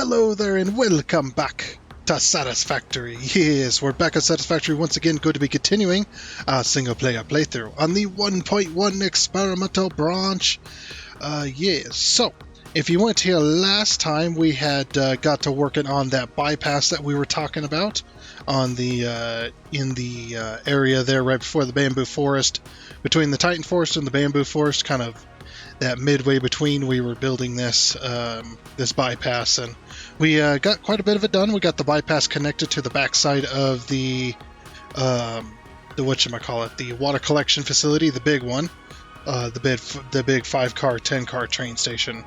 Hello there and welcome back to Satisfactory. Yes, we're back at Satisfactory once again, going to be continuing our single-player playthrough on the 1.1 experimental branch. Yes, so if you weren't here last time, we had got to working on that bypass that we were talking about on the in the area there right before the bamboo forest, between the Titan Forest and the bamboo forest, kind of that midway between. We were building this this bypass, and we got quite a bit of it done. We got the bypass connected to the backside of the whatchamacallit, the water collection facility, the big one, the big 5-car, 10-car train station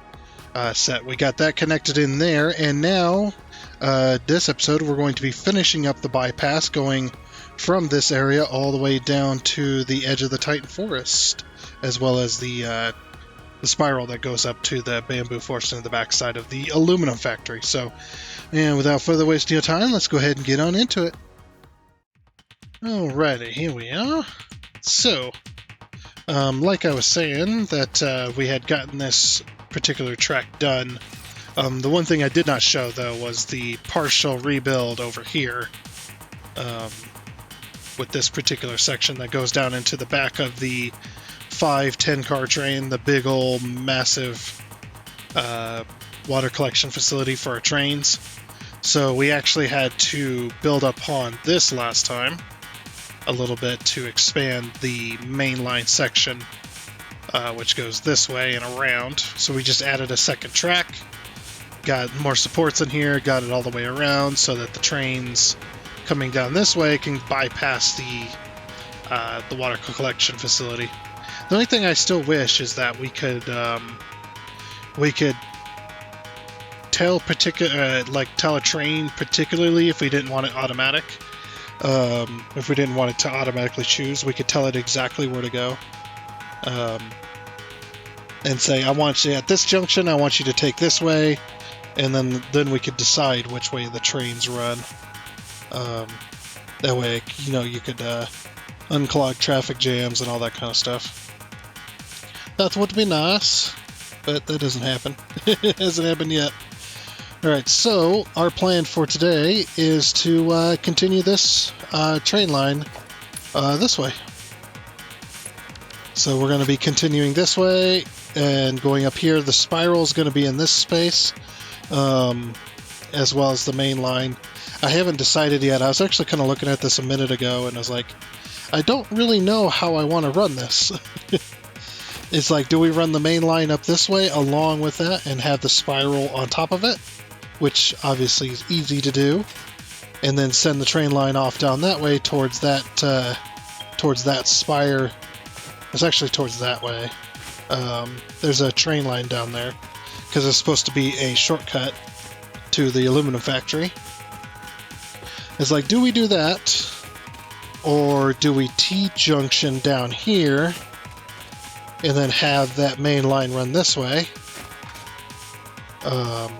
set. We got that connected in there, and now this episode we're going to be finishing up the bypass, going from this area all the way down to the edge of the Titan Forest, as well as the spiral that goes up to the bamboo forest in the backside of the aluminum factory. So, and without further wasting of time, let's go ahead and get on into it. Alrighty, here we are. So, like I was saying, that we had gotten this particular track done. The one thing I did not show, though, was the partial rebuild over here, with this particular section that goes down into the back of the 10-car train, the big old massive water collection facility for our trains. So we actually had to build upon this last time a little bit to expand the mainline section, which goes this way and around. So we just added a second track, got more supports in here, got it all the way around so that the trains coming down this way can bypass the water collection facility. The only thing I still wish is that we could tell a train, particularly if we didn't want it automatic. If we didn't want it to automatically choose, we could tell it exactly where to go. And say, I want you at this junction, I want you to take this way, and then we could decide which way the trains run. That way, you could unclog traffic jams and all that kind of stuff. That would be nice, but that doesn't happen. It hasn't happened yet. Alright, so our plan for today is to continue this train line this way. So we're going to be continuing this way and going up here. The spiral is going to be in this space, as well as the main line. I haven't decided yet. I was actually kind of looking at this a minute ago, and I was like, I don't really know how I want to run this. It's like, do we run the main line up this way along with that and have the spiral on top of it, which obviously is easy to do, and then send the train line off down that way towards that spire. It's actually towards that way. There's a train line down there because it's supposed to be a shortcut to the aluminum factory. It's like, do we do that, or do we T-junction down here and then have that main line run this way? Have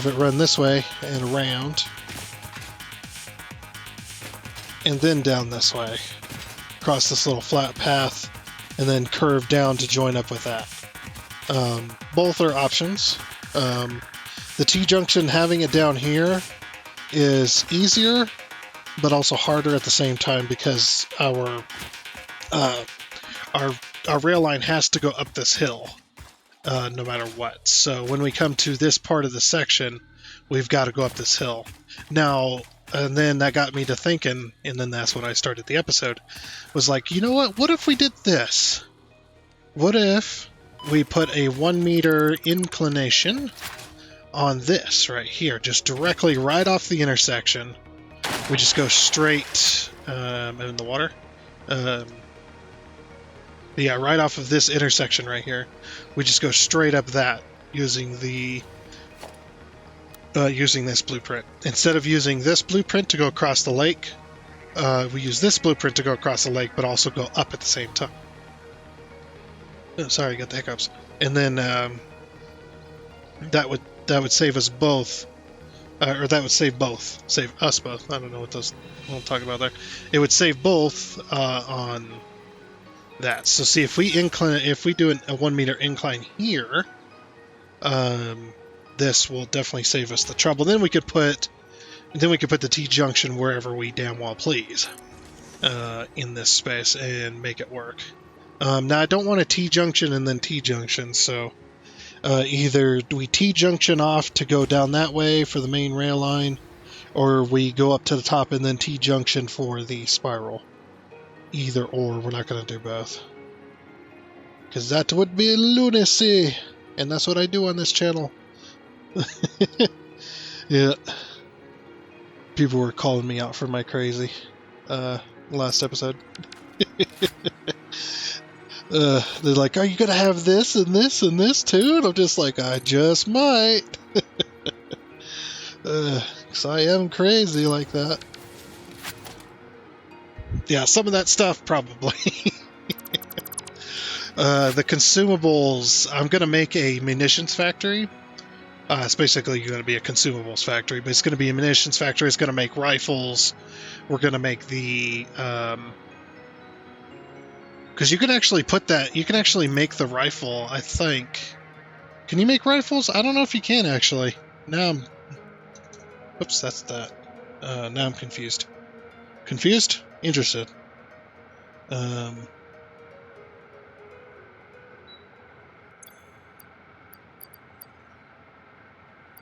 it run this way and around, and then down this way, across this little flat path, and then curve down to join up with that. Both are options. The T-junction, having it down here, is easier, but also harder at the same time because our rail line has to go up this hill, no matter what. So when we come to this part of the section, we've got to go up this hill. Now, and then that got me to thinking, and then that's when I started the episode, was like, you know what? What if we did this? What if we put a 1 meter inclination on this right here, just directly right off the intersection? We just go straight in the water. Yeah, right off of this intersection right here. We just go straight up that using this blueprint. Instead of using this blueprint to go across the lake, we use this blueprint to go across the lake, but also go up at the same time. Oh, sorry, I got the hiccups. And then that would save us both. Or that would save us both. I don't know what I'm talking about there. It would save both on that. So see, if we do a 1 meter incline here, this will definitely save us the trouble. Then we could put the T-junction wherever we damn well please in this space and make it work. Now I don't want a T-junction and then T-junction, so either we T-junction off to go down that way for the main rail line, or we go up to the top and then T-junction for the spiral. Either or, we're not going to do both. Because that would be lunacy, and that's what I do on this channel. Yeah. People were calling me out for my crazy last episode. They're like, are you going to have this and this and this too? And I'm just like, I just might. Because I am crazy like that. Yeah, some of that stuff probably. The consumables, I'm going to make a munitions factory. It's basically going to be a consumables factory, but it's going to be a munitions factory. It's going to make rifles. We're going to make the... because you can actually put that... You can actually make the rifle, I think. Can you make rifles? I don't know if you can, actually. Now I'm... Oops, that's that. Now I'm confused. Confused? Interested.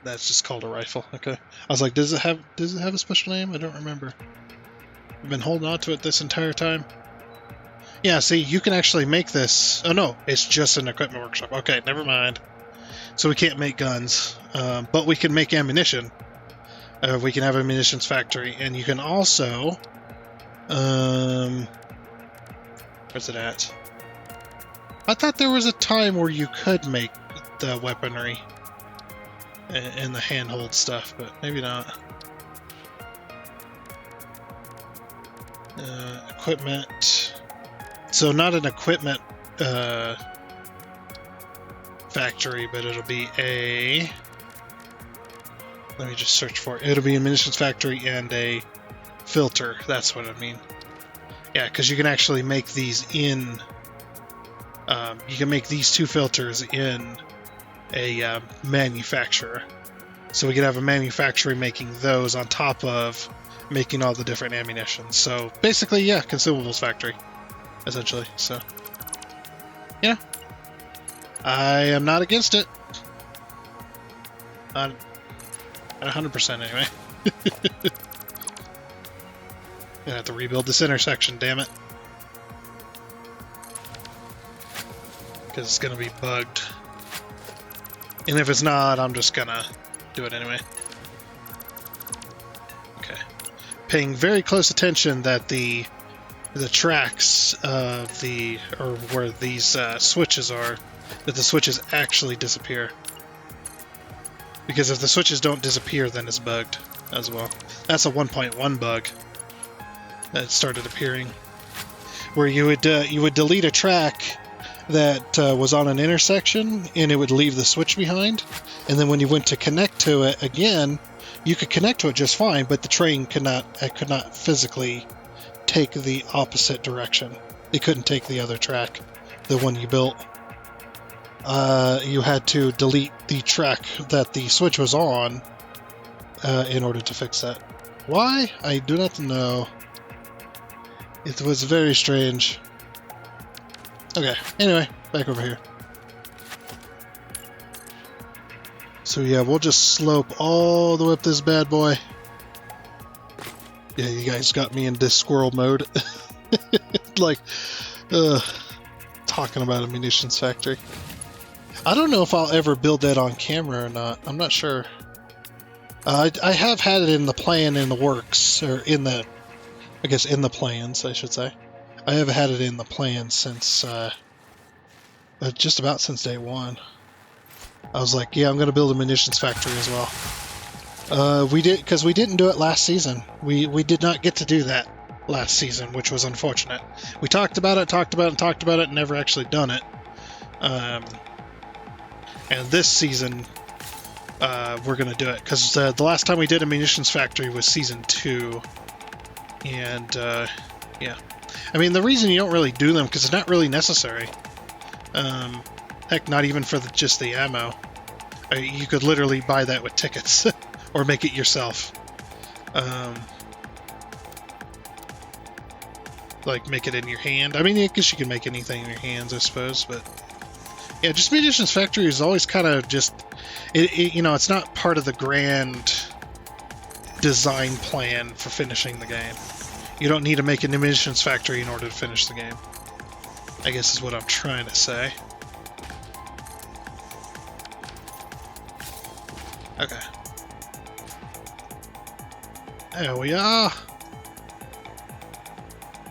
That's just called a rifle. Okay. I was like, does it have a special name? I don't remember. I've been holding on to it this entire time. Yeah, see, you can actually make this. Oh no, it's just an equipment workshop. Okay, never mind. So we can't make guns, but we can make ammunition. We can have a munitions factory, and you can also... where's it at? I thought there was a time where you could make the weaponry and the handhold stuff, but maybe not. Equipment. So not an equipment factory, but it'll be a... Let me just search for it. It'll be a munitions factory and a filter. That's what I mean. Yeah, because you can actually make these in... you can make these two filters in a manufacturer. So we could have a manufacturer making those on top of making all the different ammunition. So basically, yeah, consumables factory, essentially. So, yeah. I am not against it. At 100% anyway. Gonna have to rebuild this intersection, damn it. Because it's gonna be bugged. And if it's not, I'm just gonna do it anyway. Okay. Paying very close attention that the tracks of the, or where these switches are, that the switches actually disappear. Because if the switches don't disappear, then it's bugged as well. That's a 1.1 bug that started appearing, where you would delete a track that was on an intersection, and it would leave the switch behind. And then when you went to connect to it again, you could connect to it just fine, but the train could not physically take the opposite direction. It couldn't take the other track, the one you built. You had to delete the track that the switch was on in order to fix that. Why? I do not know. It was very strange. Okay, anyway, back over here. So yeah, we'll just slope all the way up this bad boy. Yeah, you guys got me into squirrel mode. Like, talking about a munitions factory. I don't know if I'll ever build that on camera or not. I'm not sure. I have had it in the plan, in the works, or in the... I guess in the plans, I should say. I have had it in the plans since... just about since day one. I was like, yeah, I'm going to build a munitions factory as well. We didn't do it last season. We did not get to do that last season, which was unfortunate. We talked about it, and never actually done it. And this season, we're going to do it, because the last time we did a munitions factory was season 2. And, yeah. I mean, the reason you don't really do them, because it's not really necessary. Heck, not even for just the ammo. You could literally buy that with tickets or make it yourself. Like make it in your hand. I mean, I guess you can make anything in your hands, I suppose, but yeah, just Munitions Factory is always kind of just, you know, it's not part of the grand design plan for finishing the game. You don't need to make a Munitions Factory in order to finish the game, I guess is what I'm trying to say. Okay. There we are.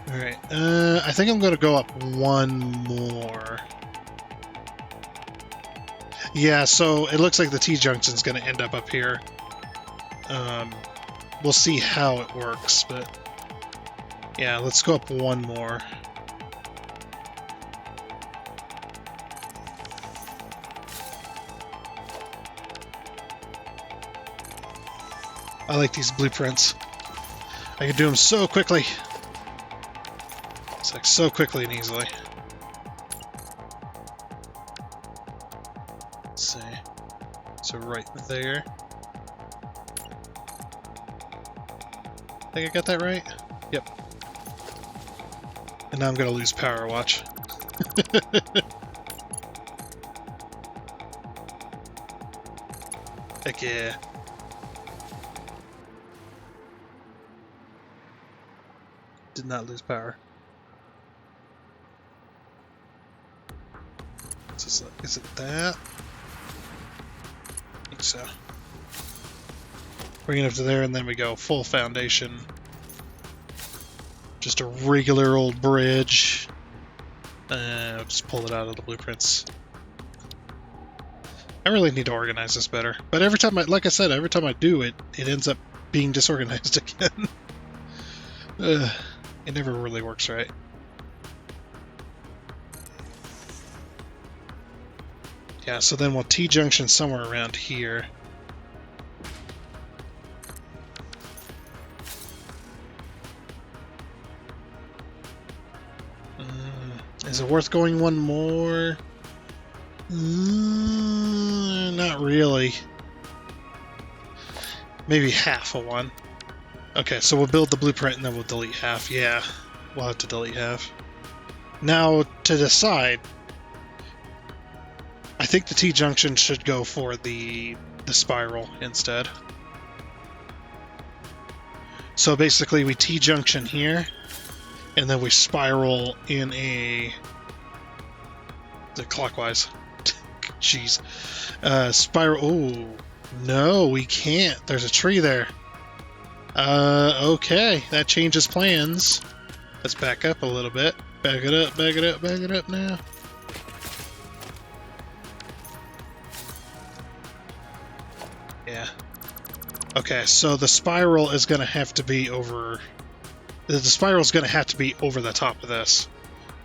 Alright, I think I'm going to go up one more. Yeah, so it looks like the T-junction's going to end up here. We'll see how it works, but yeah, let's go up one more. I like these blueprints. I can do them so quickly. It's like so quickly and easily. Let's see. So right there. I think I got that right? Yep. And now I'm gonna lose power, watch. Heck yeah. Did not lose power. Is it that? I think so. Bring it up to there, and then we go full foundation. Just a regular old bridge. I'll just pull it out of the blueprints. I really need to organize this better. But every time like I said, every time I do it, it ends up being disorganized again. It never really works right. Yeah, so then we'll T-junction somewhere around here. Is it worth going one more? Not really. Maybe half of one. Okay, so we'll build the blueprint and then we'll delete half. Yeah, we'll have to delete half. Now, to decide, I think the T-junction should go for the spiral instead. So basically we T-junction here, and then we spiral in the clockwise. Jeez. Spiral. Oh, no, we can't. There's a tree there. Okay, that changes plans. Let's back up a little bit. Back it up, back it up, back it up now. Yeah. Okay, so the spiral is going to have to be over... The spiral is going to have to be over the top of this.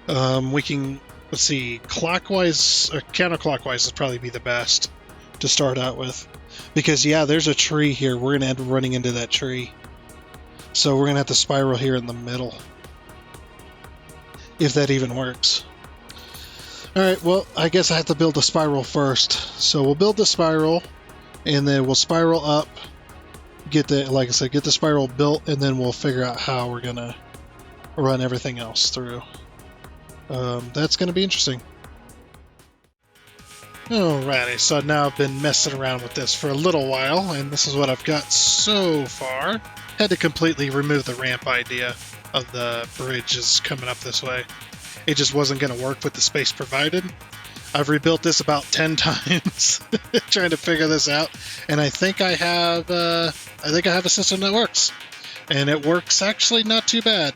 We can... Let's see, clockwise or counterclockwise would probably be the best to start out with. Because, yeah, there's a tree here. We're going to end up running into that tree. So we're going to have to spiral here in the middle. If that even works. Alright, well, I guess I have to build the spiral first. So we'll build the spiral, and then we'll spiral up. Get the, like I said, get the spiral built, and then we'll figure out how we're going to run everything else through. That's going to be interesting. Alrighty, so now I've been messing around with this for a little while, and this is what I've got so far. Had to completely remove the ramp idea of the bridges coming up this way. It just wasn't going to work with the space provided. I've rebuilt this about 10 times trying to figure this out, and I think I have a system that works, and it works actually not too bad.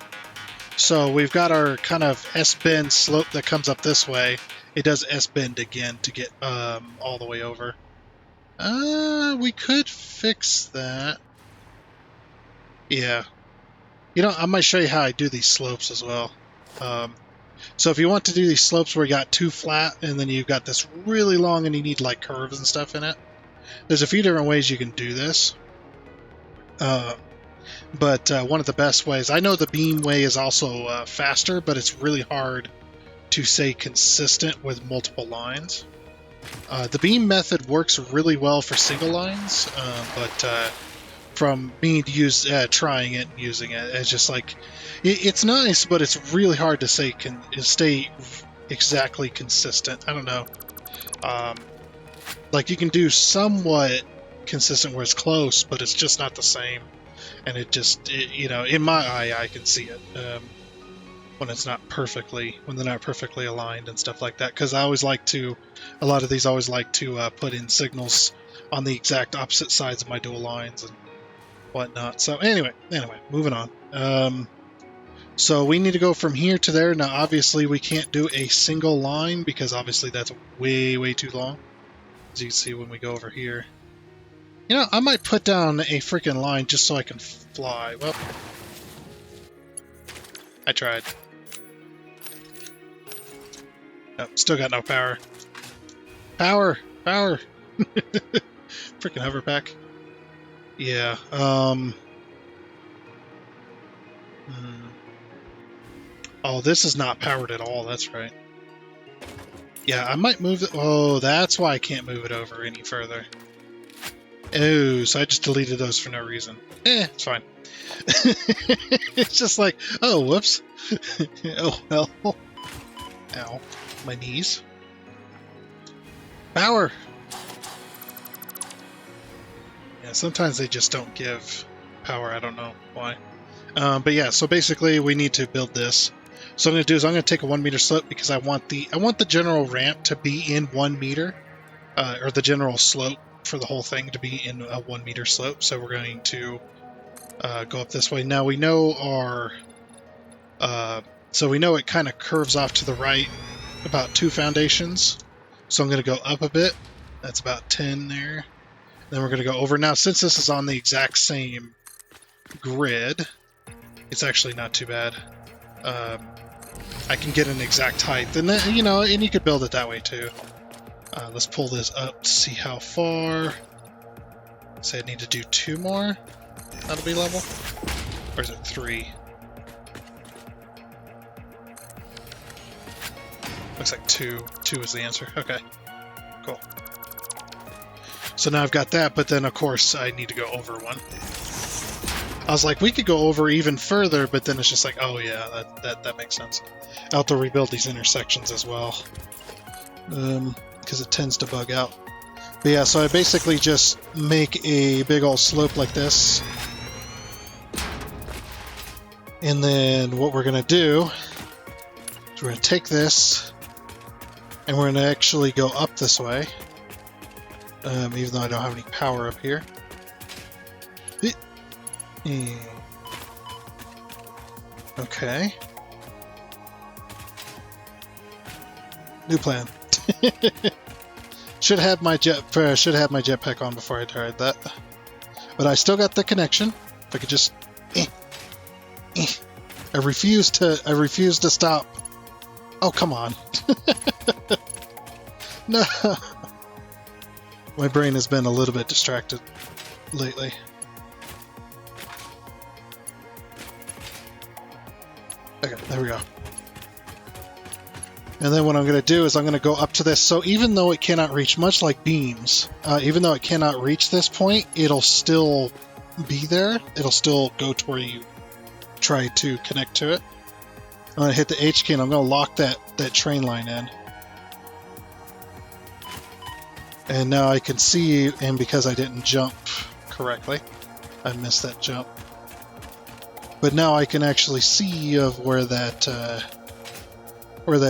So we've got our kind of S-bend slope that comes up this way. It does S-bend again to get all the way over. We could fix that. Yeah. You know, I might show you how I do these slopes as well. So if you want to do these slopes where you got too flat and then you've got this really long and you need like curves and stuff in it, there's a few different ways you can do this. But one of the best ways, I know the beam way is also faster, but it's really hard to stay consistent with multiple lines. The beam method works really well for single lines, but from me trying it and using it, it's just like it's nice, but it's really hard to stay exactly consistent. I don't know. Like you can do somewhat consistent where it's close, but it's just not the same. And you know, in my eye, I can see it when they're not perfectly aligned and stuff like that. Because a lot of these always like to put in signals on the exact opposite sides of my dual lines and whatnot. So anyway, moving on. So we need to go from here to there. Now, obviously, we can't do a single line because obviously that's way too long. As you can see when we go over here. You know, I might put down a freaking line just so I can fly. Well, I tried. Nope, still got no power. Power! Freaking hover pack. Yeah, Oh, this is not powered at all, that's right. Yeah, I might move it. Oh, that's why I can't move it over any further. Oh, so I just deleted those for no reason. It's fine. It's just like, oh, whoops. Oh, well. Ow. My knees. Power! Yeah, sometimes they just don't give power. I don't know why. But yeah, so basically we need to build this. So what I'm going to do is I'm going to take a 1 meter slope because I want the general ramp to be in 1 meter, or the general slope for the whole thing to be in a 1 meter slope. So we're going to go up this way. Now we know so we know it kind of curves off to the right about 2 foundations. So I'm going to go up a bit. That's about 10 there. Then we're going to go over. Now, since this is on the exact same grid, it's actually not too bad. I can get an exact height, and then, you know, and you could build it that way too. Let's pull this up to see how far. Say I need to do 2 more. That'll be level. Or is it 3? Looks like 2. 2 is the answer. Okay. Cool. So now I've got that, but then of course I need to go over 1. I was like, we could go over even further, but then it's just like, oh yeah, that makes sense. I'll have to rebuild these intersections as well, because it tends to bug out. But yeah, so I basically just make a big old slope like this. And then what we're going to do is we're going to take this, and we're going to actually go up this way, even though I don't have any power up here. Okay. New plan. should have my jetpack on before I tried that, but I still got the connection. If I could just, I refuse to stop. Oh, come on. No. My brain has been a little bit distracted lately. Okay, there we go. And then what I'm going to do is I'm going to go up to this. So even though it cannot reach, much like beams, even though it cannot reach this point, it'll still be there. It'll still go to where you try to connect to it. I'm going to hit the H key and I'm going to lock that train line in. And now I can see, and because I didn't jump correctly, I missed that jump. But now I can actually see of where that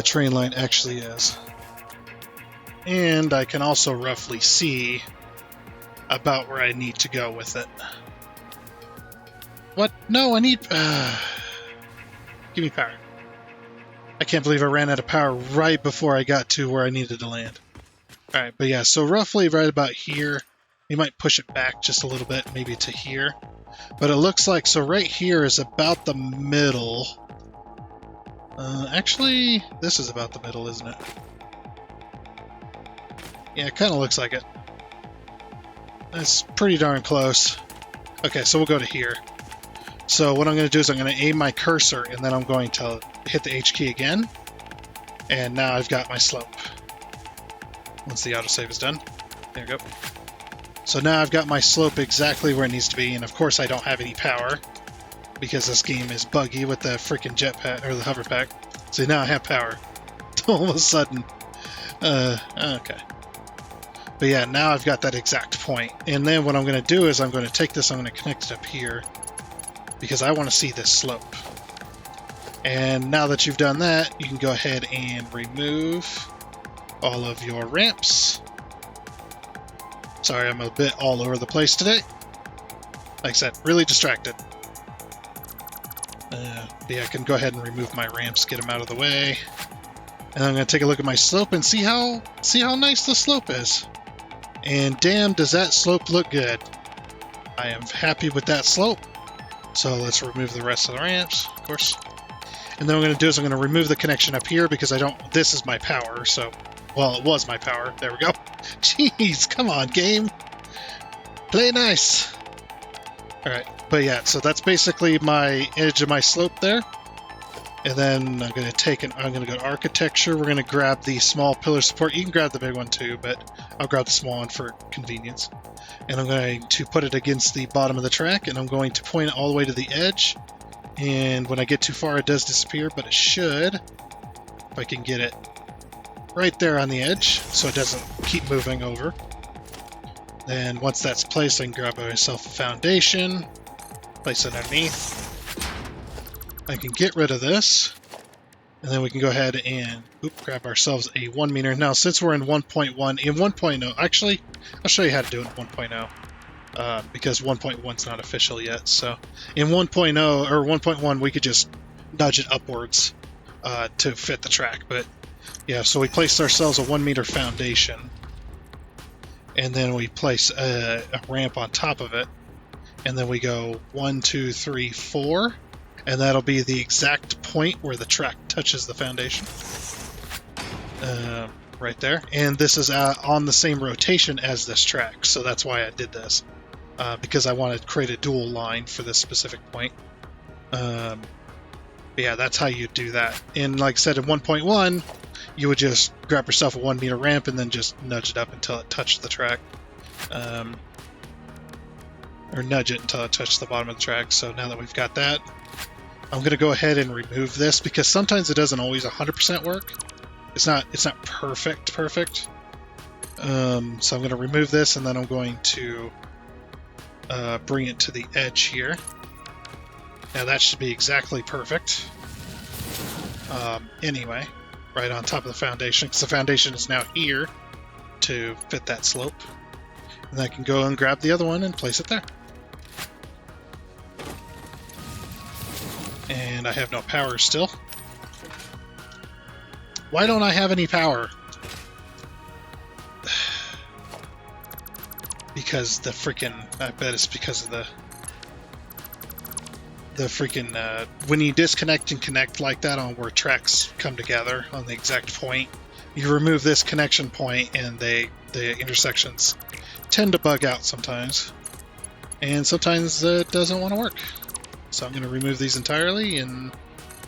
train line actually is. And I can also roughly see about where I need to go with it. What? No, I need... give me power. I can't believe I ran out of power right before I got to where I needed to land. Alright, but yeah, so roughly right about here. You might push it back just a little bit, maybe to here. But it looks like, so right here is about the middle. Actually, this is about the middle, isn't it? Yeah, it kind of looks like it. That's pretty darn close. Okay, so we'll go to here. So what I'm going to do is I'm going to aim my cursor, and then I'm going to hit the H key again. And now I've got my slope. once the autosave is done. There we go. So now I've got my slope exactly where it needs to be, and of course I don't have any power because this game is buggy with the freaking jetpack or the hover pack. So now I have power. All of a sudden. Okay. But yeah, now I've got that exact point. And then what I'm going to do is I'm going to take this, I'm going to connect it up here because I want to see this slope. And now that you've done that, you can go ahead and remove all of your ramps. Sorry, I'm a bit all over the place today. Like I said, really distracted. Yeah, I can go ahead and remove my ramps, get them out of the way. And I'm going to take a look at my slope and see how nice the slope is. And damn, does that slope look good. I am happy with that slope. So let's remove the rest of the ramps, of course. And then what I'm going to do is I'm going to remove the connection up here because this is my power, so... Well, it was my power. There we go. Jeez, come on, game. Play nice. Alright, but yeah, so that's basically my edge of my slope there. And then I'm going to I'm going to go to architecture. We're going to grab the small pillar support. You can grab the big one too, but I'll grab the small one for convenience. And I'm going to put it against the bottom of the track, and I'm going to point it all the way to the edge. And when I get too far, it does disappear, but it should, if I can get it right there on the edge, so it doesn't keep moving over. Then once that's placed, I can grab myself a foundation, place it underneath. I can get rid of this, and then we can go ahead and grab ourselves a 1 meter. Now, since we're in 1.1, in 1.0, actually, I'll show you how to do it in 1.0, because 1.1 is not official yet. So in 1.0 or 1.1, we could just nudge it upwards to fit the track. But yeah, so we place ourselves a 1 meter foundation, and then we place a ramp on top of it, and then we go 1, 2, 3, 4. And that'll be the exact point where the track touches the foundation. Right there. And this is on the same rotation as this track, so that's why I did this. Because I wanted to create a dual line for this specific point. But yeah, that's how you do that. And like I said, in 1.1, you would just grab yourself a 1 meter ramp and then just nudge it up until it touched the track. Or nudge it until it touched the bottom of the track. So now that we've got that, I'm going to go ahead and remove this because sometimes it doesn't always 100% work. It's not perfect. So I'm going to remove this, and then I'm going to bring it to the edge here. Now that should be exactly perfect. Anyway, right on top of the foundation, because the foundation is now here to fit that slope. And I can go and grab the other one and place it there. And I have no power still. Why don't I have any power? Because the freaking... I bet it's because of the freaking... when you disconnect and connect like that on where tracks come together on the exact point, you remove this connection point and the intersections tend to bug out sometimes. And sometimes it doesn't want to work. So I'm going to remove these entirely and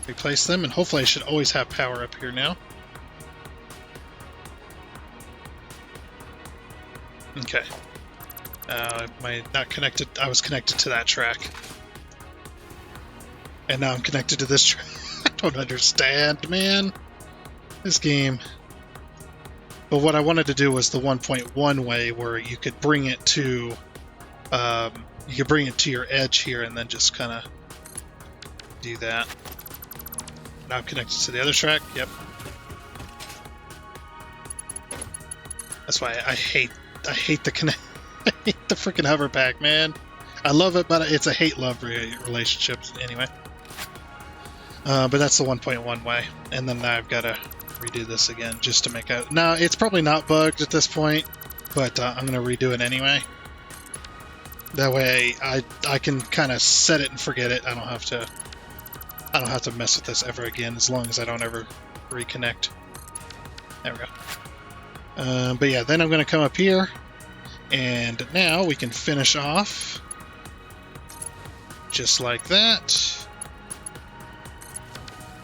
replace them, and hopefully I should always have power up here now. Okay. Am I not connected? I was connected to that track. And now I'm connected to this track. I don't understand, man. This game. But what I wanted to do was the 1.1 way, where you could bring it to... you could bring it to your edge here and then just kind of do that. Now I'm connected to the other track. Yep. That's why I hate the I hate the freaking hover pack, man. I love it, but it's a hate-love relationship anyway. But that's the 1.1 way, and then now I've got to redo this again just to make out. Now it's probably not bugged at this point, but I'm going to redo it anyway. That way I can kind of set it and forget it. I don't have to mess with this ever again, as long as I don't ever reconnect. There we go. But yeah, then I'm going to come up here, and now we can finish off just like that.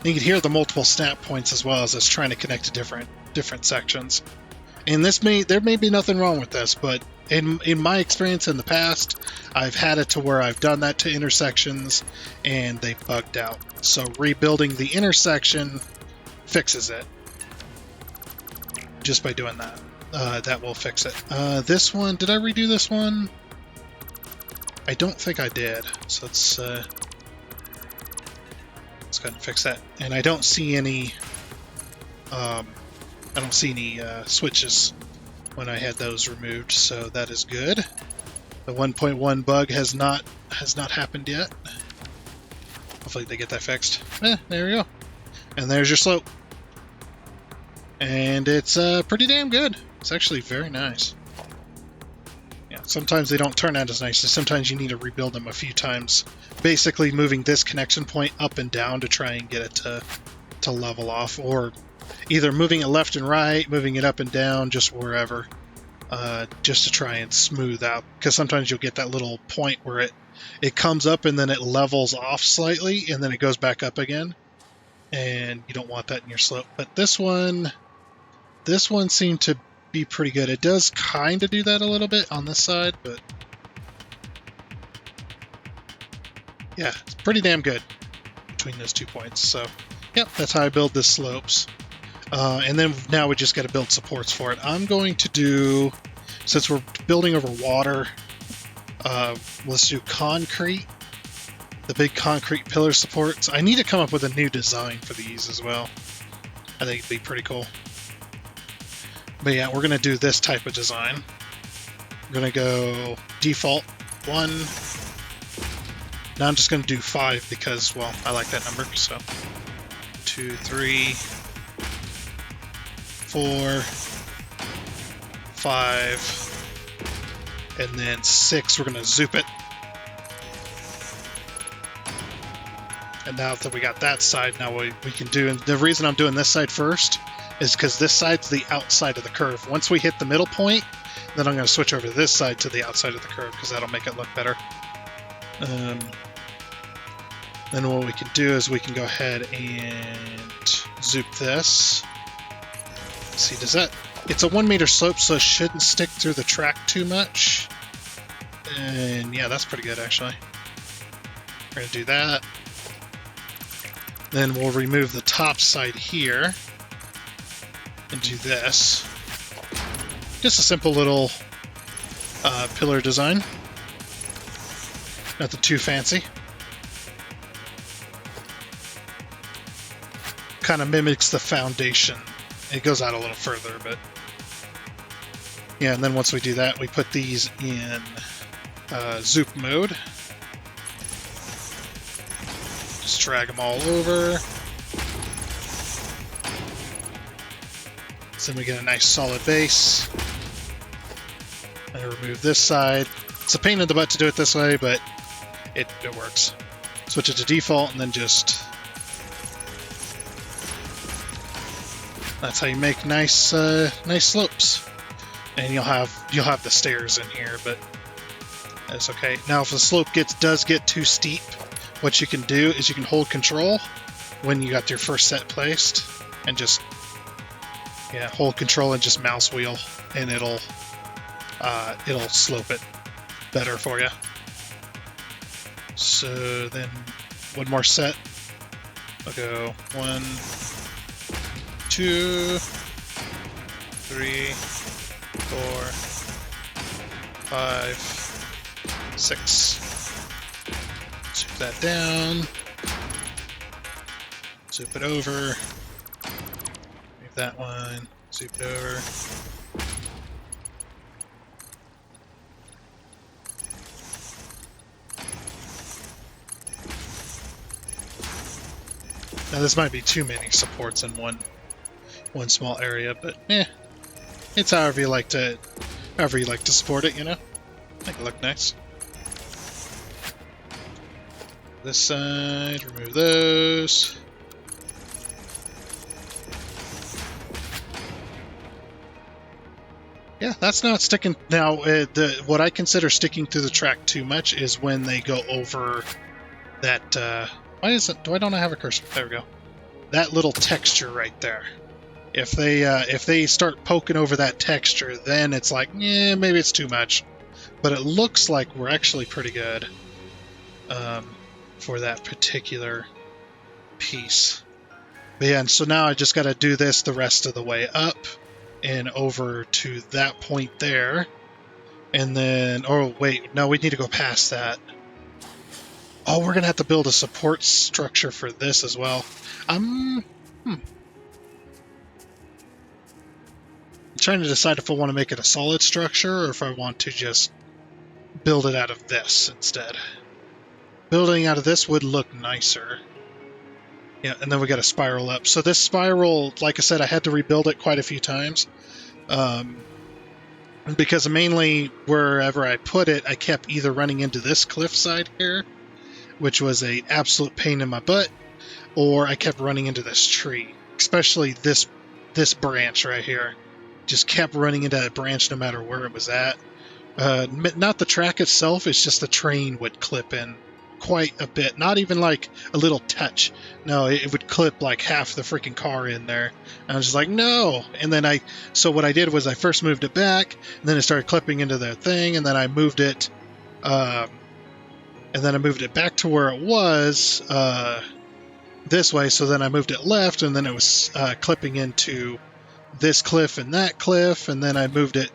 You can hear the multiple snap points as well as it's trying to connect to different sections. And there may be nothing wrong with this, but in my experience in the past, I've had it to where I've done that to intersections and they bugged out. So rebuilding the intersection fixes it. Just by doing that. That will fix it. This one, did I redo this one? I don't think I did. So let's go ahead and fix that. And I don't see any switches when I had those removed, so that is good. The 1.1 bug has not happened yet. Hopefully they get that fixed. There we go. And there's your slope. And it's pretty damn good. It's actually very nice. Yeah, sometimes they don't turn out as nice, so sometimes you need to rebuild them a few times. Basically moving this connection point up and down to try and get it to level off, or either moving it left and right, moving it up and down, just wherever, just to try and smooth out. Because sometimes you'll get that little point where it comes up and then it levels off slightly, and then it goes back up again. And you don't want that in your slope. But this one seemed to be pretty good. It does kind of do that a little bit on this side, but yeah, it's pretty damn good between those 2 points. So, yep, that's how I build the slopes. And then now we just got to build supports for it. I'm going to do, since we're building over water, let's do concrete. The big concrete pillar supports. I need to come up with a new design for these as well. I think it'd be pretty cool. But yeah, we're going to do this type of design. I'm going to go default 1. Now I'm just going to do 5 because, well, I like that number. So 2, 3, 4, 5, and then 6. We're going to zoop it. And now that we got that side, now we can do, and the reason I'm doing this side first is because this side's the outside of the curve. Once we hit the middle point, then I'm going to switch over to this side to the outside of the curve because that'll make it look better. Then what we can do is we can go ahead and zoop this. See, does that, it's a 1 meter slope, so it shouldn't stick through the track too much. And yeah, that's pretty good actually. We're going to do that. Then we'll remove the top side here and do this. Just a simple little pillar design. Nothing too fancy. Kind of mimics the foundation. It goes out a little further, but yeah, and then once we do that, we put these in zoop mode. Just drag them all over. So then we get a nice solid base. And remove this side. It's a pain in the butt to do it this way, but it works. Switch it to default and then just... That's how you make nice nice slopes. And you'll have the stairs in here, but that's okay. Now if the slope does get too steep, what you can do is you can hold control when you got your first set placed and just hold control and just mouse wheel, and it'll slope it better for you. So then one more set. I'll go 1, 2, 3, 4, 5, 6. Zoop that down. Zoop it over. Move that one. Zoop it over. Now this might be too many supports in one small area, but it's however you like to support it, you know? Make it look nice. This side, remove those. Yeah, that's not sticking. Now, what I consider sticking through the track too much is when they go over that. Why is it? Why don't I have a cursor? There we go. That little texture right there. If they start poking over that texture, then it's like, yeah, maybe it's too much. But it looks like we're actually pretty good for that particular piece. But yeah, and so now I just got to do this the rest of the way up and over to that point there. And then, oh wait, no, we need to go past that. Oh, we're going to have to build a support structure for this as well. I'm trying to decide if I want to make it a solid structure or if I want to just build it out of this instead. Building out of this would look nicer. Yeah, and then we got to spiral up. So this spiral, like I said, I had to rebuild it quite a few times. Because mainly wherever I put it, I kept either running into this cliffside here, which was an absolute pain in my butt, or I kept running into this tree, especially this branch right here. Just kept running into that branch no matter where it was at. Not the track itself, it's just the train would clip in quite a bit. Not even like a little touch. No, it would clip like half the freaking car in there. And I was just like, no. And then so what I did was I first moved it back, and then it started clipping into their thing, and then I moved it, back to where it was, this way. So then I moved it left, and then it was clipping into this cliff and that cliff, and then I moved it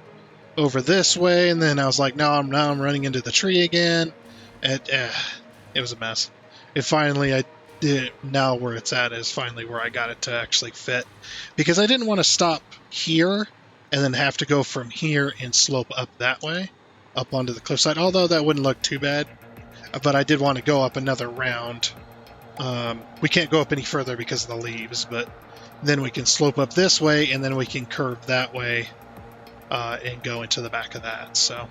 over this way, and then I was like, now I'm running into the tree again. It was a mess. It finally, I did. Now where it's at is finally where I got it to actually fit, because I didn't want to stop here and then have to go from here and slope up that way, up onto the cliffside. Although that wouldn't look too bad, but I did want to go up another round. We can't go up any further because of the leaves, but then we can slope up this way, and then we can curve that way and go into the back of that. So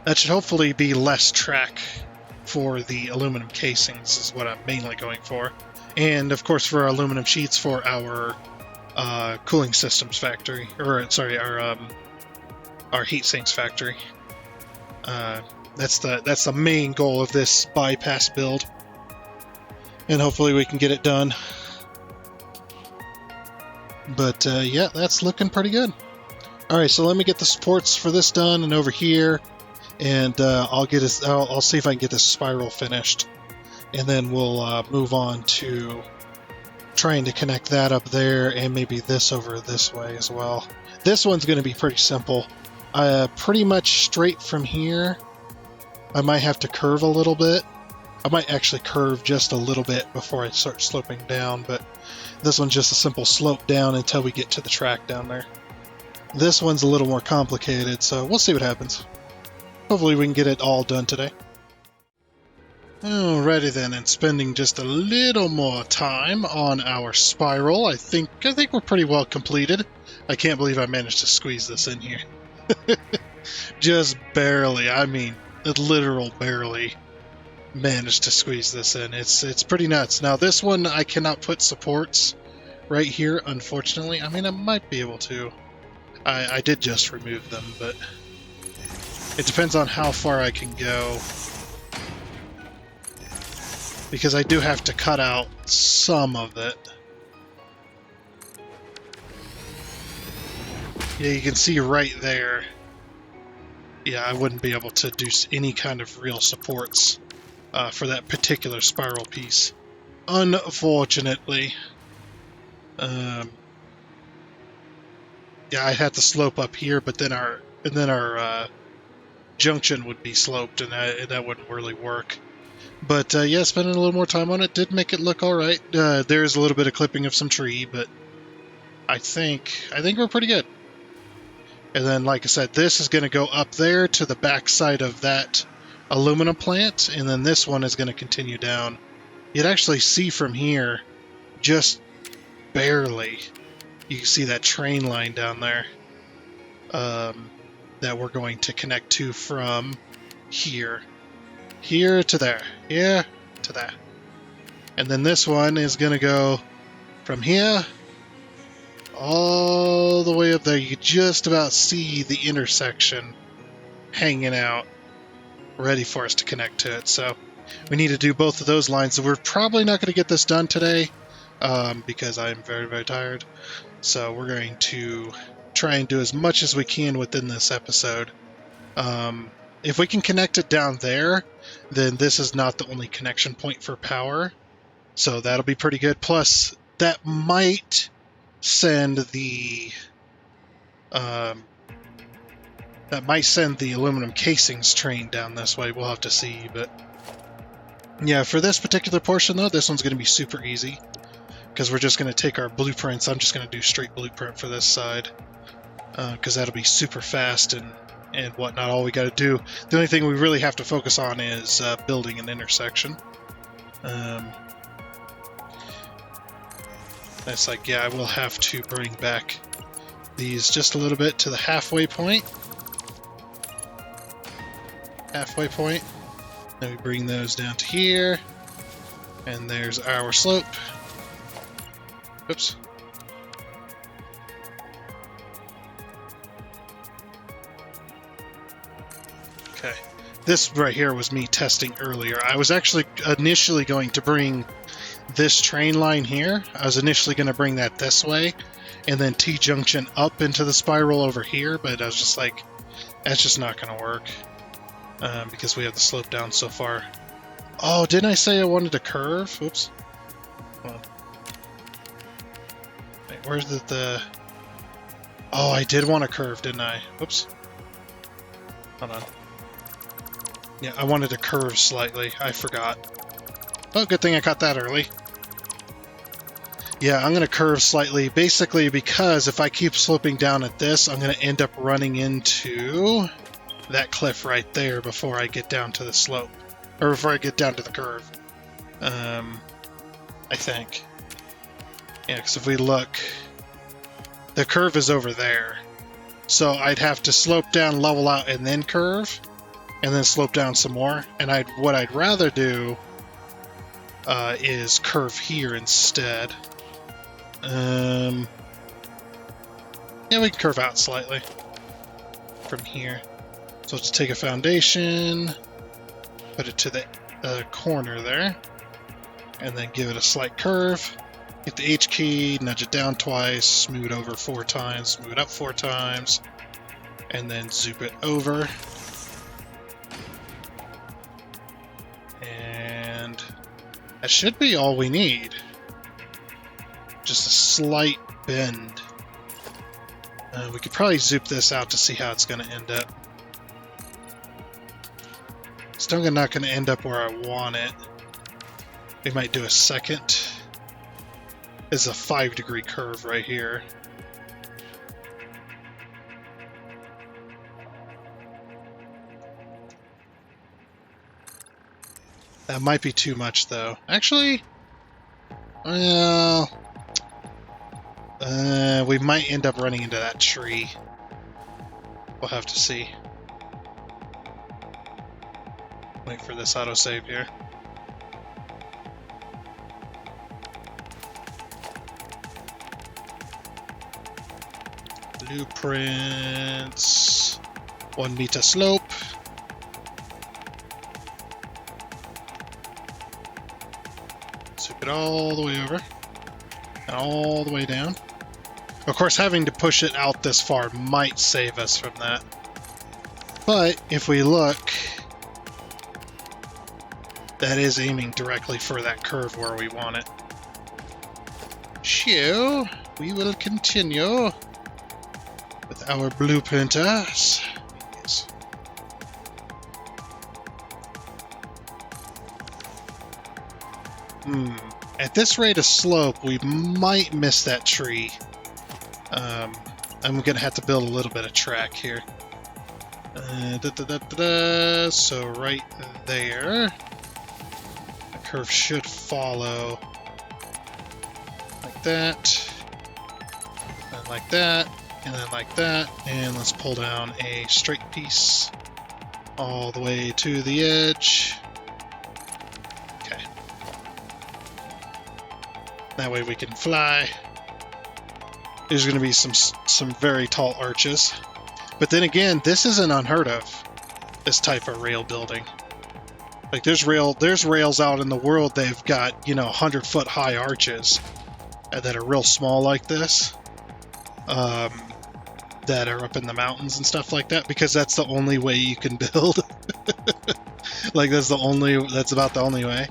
that should hopefully be less track for the aluminum casings is what I'm mainly going for. And of course for our aluminum sheets for our cooling systems factory, or sorry, our heat sinks factory. That's the main goal of this bypass build. And hopefully we can get it done. But yeah, that's looking pretty good. Alright, so let me get the supports for this done and over here. And I'll see if I can get this spiral finished, and then we'll move on to trying to connect that up there, and maybe this over this way as well. This one's going to be pretty simple. Pretty much straight from here. I might have to curve a little bit. I might actually curve just a little bit before I start sloping down, but this one's just a simple slope down until we get to the track down there. This one's a little more complicated, so we'll see what happens. Hopefully we can get it all done today. Alrighty then, and spending just a little more time on our spiral. I think we're pretty well completed. I can't believe I managed to squeeze this in here. Just barely. I mean, literal barely managed to squeeze this in. It's pretty nuts. Now this one I cannot put supports right here, unfortunately. I mean, I might be able to. I did just remove them, but it depends on how far I can go, because I do have to cut out some of it. Yeah, you can see right there. Yeah, I wouldn't be able to do any kind of real supports for that particular spiral piece, unfortunately. Yeah, I'd have to slope up here, but then our junction would be sloped, and that wouldn't really work. But yeah, spending a little more time on it did make it look all right. There's a little bit of clipping of some tree, but I think we're pretty good. And then, like I said, this is going to go up there to the back side of that aluminum plant, and then this one is going to continue down. You'd actually see from here, just barely, you can see that train line down there. That we're going to connect to from here to there, here to there. And then this one is going to go from here all the way up there. You can just about see the intersection hanging out, ready for us to connect to it. So we need to do both of those lines. So we're probably not going to get this done today. because I'm very, very tired. So we're going to try and do as much as we can within this episode. If we can connect it down there, then this is not the only connection point for power. So that'll be pretty good. Plus, that might send the aluminum casings train down this way. We'll have to see, but yeah, for this particular portion though, this one's going to be super easy because we're just going to take our blueprints. I'm just going to do straight blueprint for this side because that'll be super fast and whatnot. All we got to do, the only thing we really have to focus on is building an intersection. It's like, yeah, I will have to bring back these just a little bit to the halfway point. Then we bring those down to here, and there's our slope. Oops. Okay, this right here was me testing earlier. I was actually initially going to bring this train line here. I was initially going to bring that this way, and then T-junction up into the spiral over here, but I was just like, that's just not going to work. Because we have the slope down so far. Oh, didn't I say I wanted a curve? Oops. Hold on. Wait, where's the... Oh, I did want a curve, didn't I? Oops. Hold on. Yeah, I wanted a curve slightly. I forgot. Oh, good thing I caught that early. Yeah, I'm going to curve slightly, basically because if I keep sloping down at this, I'm going to end up running into that cliff right there before I get down to the slope, or before I get down to the curve. I think. Yeah, because if we look, the curve is over there. So I'd have to slope down, level out, and then curve, and then slope down some more. And what I'd rather do is curve here instead. Yeah, we can curve out slightly from here. So let's take a foundation, put it to the corner there, and then give it a slight curve. Hit the H key, nudge it down twice, smooth over 4 times, smooth up 4 times, and then zoop it over. And that should be all we need. Just a slight bend. We could probably zoop this out to see how it's going to end up. Still not going to end up where I want it. We might do a second. It's a 5-degree curve right here. That might be too much, though. Actually, well, we might end up running into that tree. We'll have to see. Wait for this autosave here. Blueprints. 1 meter slope. Zoop it all the way over. And all the way down. Of course, having to push it out this far might save us from that. But if we look, that is aiming directly for that curve where we want it. So, we will continue with our blueprinters. Yes. At this rate of slope, we might miss that tree. I'm going to have to build a little bit of track here. So right there. The curve should follow like that. And like that. And then like that. And let's pull down a straight piece all the way to the edge. Okay. That way we can fly. There's going to be some very tall arches. But then again, this isn't unheard of, this type of rail building. Like there's rails out in the world, they've got, 100-foot high arches. that are real small like this, that are up in the mountains and stuff like that, because that's the only way you can build. Like that's about the only way,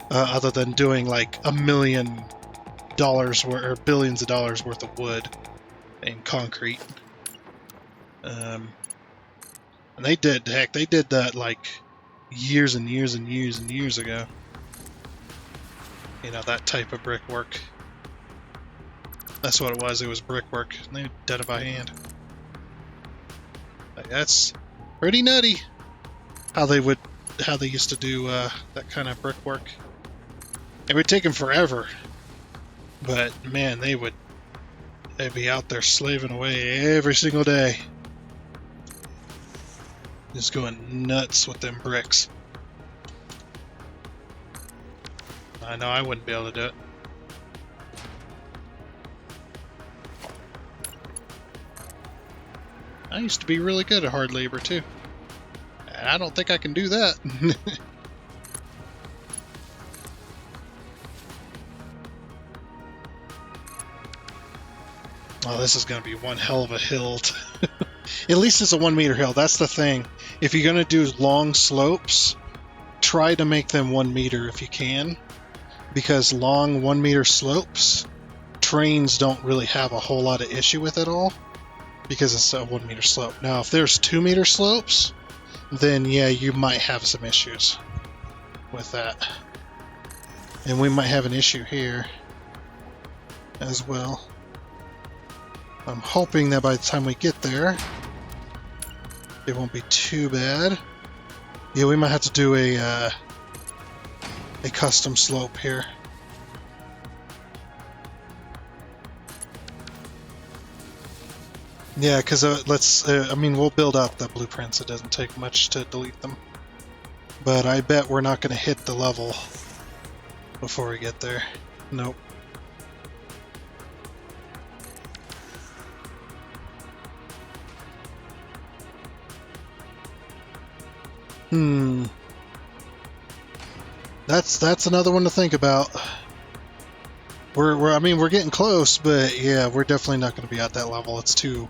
other than doing like $1 million or billions of dollars worth of wood and concrete. And they did that like years and years and years and years ago. You know, that type of brickwork. That's what it was. It was brickwork. And they did it by hand. Like, that's pretty nutty. How they used to do that kind of brickwork. It would take them forever. But man, they'd be out there slaving away every single day. Just going nuts with them bricks. I know I wouldn't be able to do it. I used to be really good at hard labor too. And I don't think I can do that. Oh, this is going to be one hell of a hill. At least it's a 1 meter hill. That's the thing. If you're going to do long slopes, try to make them 1 meter if you can. Because long 1 meter slopes, trains don't really have a whole lot of issue with it all. Because it's a 1 meter slope. Now, if there's 2 meter slopes, then yeah, you might have some issues with that. And we might have an issue here as well. I'm hoping that by the time we get there, it won't be too bad. Yeah, we might have to do a custom slope here. Yeah, because I mean, we'll build out the blueprints. It doesn't take much to delete them. But I bet we're not going to hit the level before we get there. Nope. That's another one to think about. I mean, we're getting close, but yeah, we're definitely not going to be at that level. It's too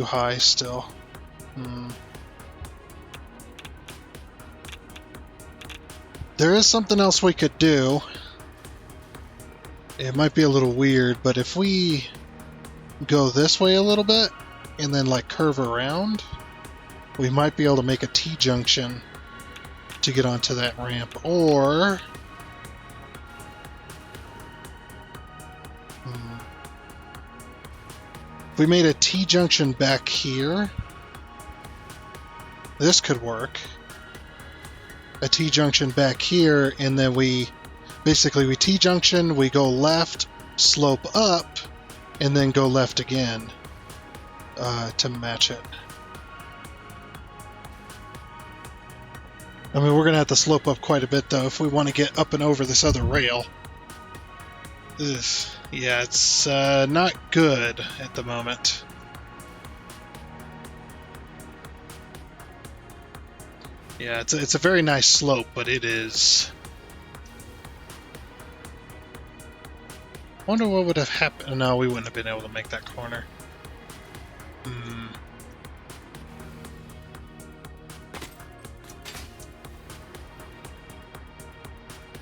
high still. There is something else we could do. It might be a little weird, but if we go this way a little bit and then like curve around, we might be able to make a T-junction to get onto that ramp. Or if we made a T-junction back here, this could work. A T-junction back here, and then we T-junction, we go left, slope up, and then go left again to match it. I mean, we're going to have to slope up quite a bit, though, if we want to get up and over this other rail. Ugh. Yeah, it's not good at the moment. Yeah, it's a very nice slope, but it is... I wonder what would have happened. No, we wouldn't have been able to make that corner.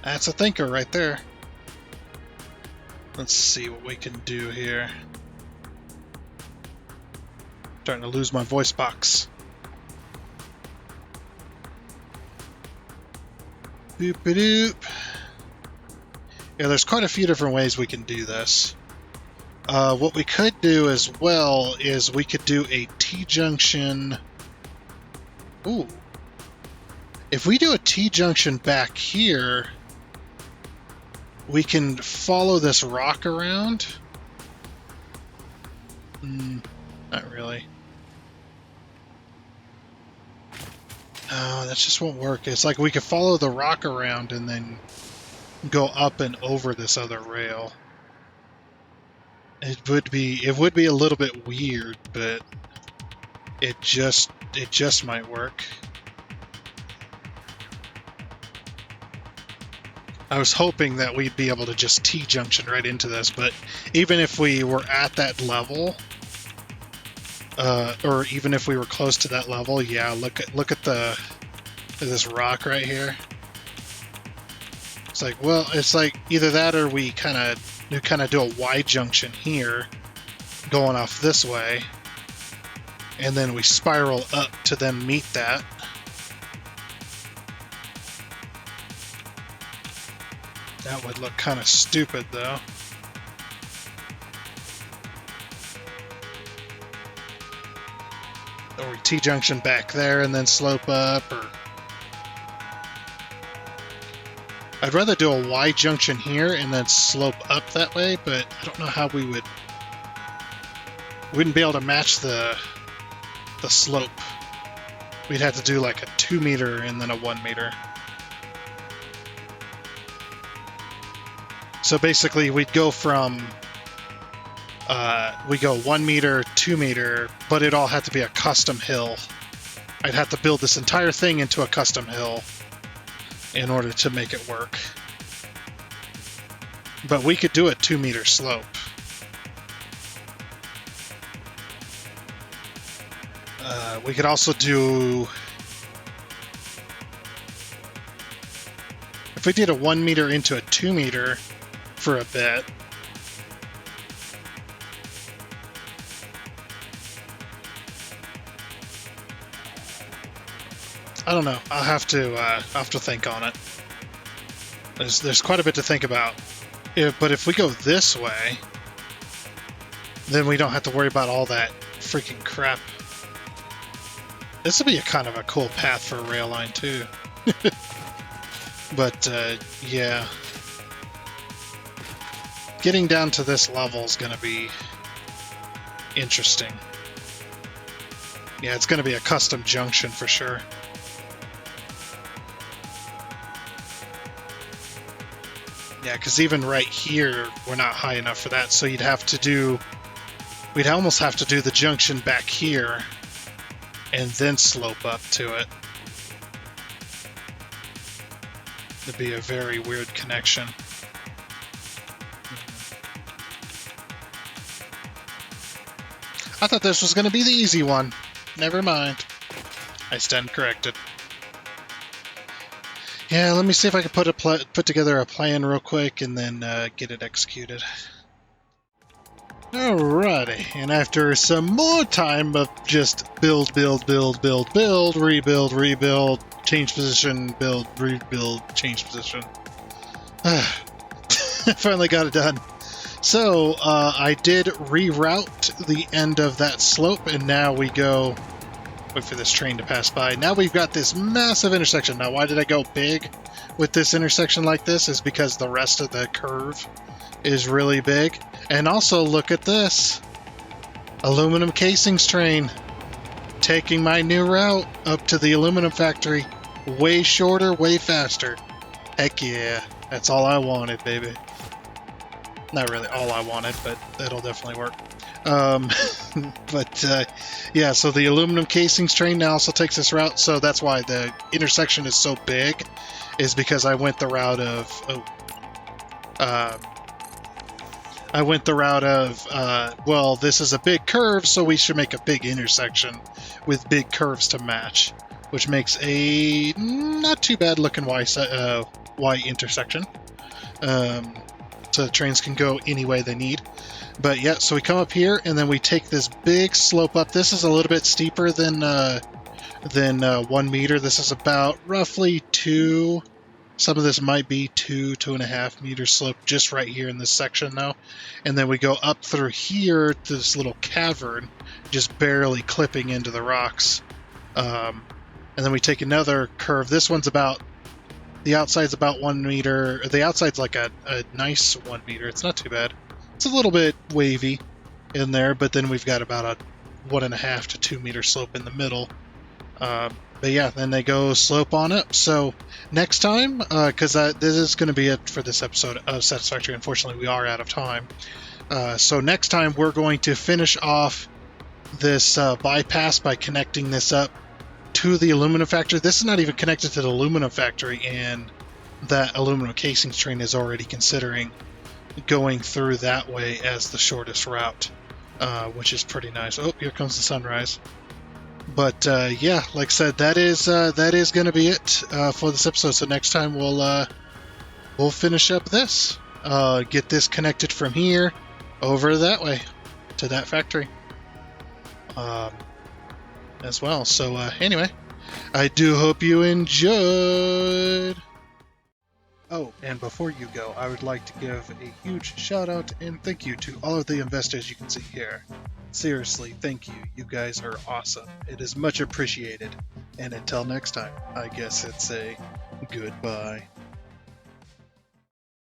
That's a thinker right there. Let's see what we can do here. Starting to lose my voice box. Boop-a-doop. Yeah, there's quite a few different ways we can do this. What we could do as well is we could do a T-junction. Ooh. If we do a T-junction back here, we can follow this rock around. Not really. No, that just won't work. It's like we could follow the rock around and then go up and over this other rail. It would be a little bit weird, but it just might work. I was hoping that we'd be able to just T-junction right into this, but even if we were at that level, or even if we were close to that level, yeah, look at this rock right here. It's like, well, it's like either that or we kind of do a Y junction here, going off this way, and then we spiral up to then meet that. That would look kind of stupid, though. Or we T-junction back there and then slope up, or... I'd rather do a Y junction here and then slope up that way, but I don't know how we wouldn't be able to match the slope. We'd have to do like a 2 meter and then a 1 meter. So basically we'd go from, we go 1 meter, 2 meter, but it all had to be a custom hill. I'd have to build this entire thing into a custom hill in order to make it work. But we could do a 2 meter slope. We could also do... If we did a 1 meter into a 2 meter for a bit... I don't know. I'll have to think on it. There's quite a bit to think about. But if we go this way, then we don't have to worry about all that freaking crap. This would be a kind of a cool path for a rail line too. But yeah, getting down to this level is going to be interesting. Yeah, it's going to be a custom junction for sure. Yeah, because even right here, we're not high enough for that, so we'd almost have to do the junction back here and then slope up to it. It'd be a very weird connection. I thought this was going to be the easy one. Never mind. I stand corrected. Yeah, let me see if I can put together a plan real quick and then get it executed. Alrighty, and after some more time of just build, rebuild, change position, build, rebuild, change position, I finally got it done. So, I did reroute the end of that slope, and now we go... Wait for this train to pass by. Now we've got this massive intersection. Now, why did I go big with this intersection like this? Is because the rest of the curve is really big. And also, look at this. Aluminum casings train. Taking my new route up to the aluminum factory. Way shorter, way faster. Heck yeah. That's all I wanted, baby. Not really all I wanted, but that'll definitely work. Yeah, so the aluminum casings train now also takes this route, so that's why the intersection is so big, is because I went the route of, well, this is a big curve, so we should make a big intersection with big curves to match, which makes a not too bad looking Y intersection. So the trains can go any way they need. But yeah, so we come up here and then we take this big slope up. This is a little bit steeper than 1 meter. This is about roughly 2. Some of this might be 2.5 meter slope just right here in this section now. And then we go up through here to this little cavern, just barely clipping into the rocks. And then we take another curve. This one's about... The outside's about 1 meter. The outside's like a nice 1 meter. It's not too bad. It's a little bit wavy in there, but then we've got about a 1.5 to 2 meter slope in the middle. But yeah, then they go slope on up. So next time, because this is going to be it for this episode of Satisfactory. Unfortunately, we are out of time. So next time, we're going to finish off this bypass by connecting this up to the aluminum factory. This is not even connected to the aluminum factory, and that aluminum casings train is already considering going through that way as the shortest route, which is pretty nice. Oh, here comes the sunrise. But yeah, like I said, that is going to be it for this episode. So next time we'll finish up this, get this connected from here over that way to that factory as well. So anyway, I do hope you enjoyed. Oh, and before you go, I would like to give a huge shout out and thank you to all of the investors you can see here. Seriously, thank you. You guys are awesome. It is much appreciated. And until next time, I guess it's a goodbye.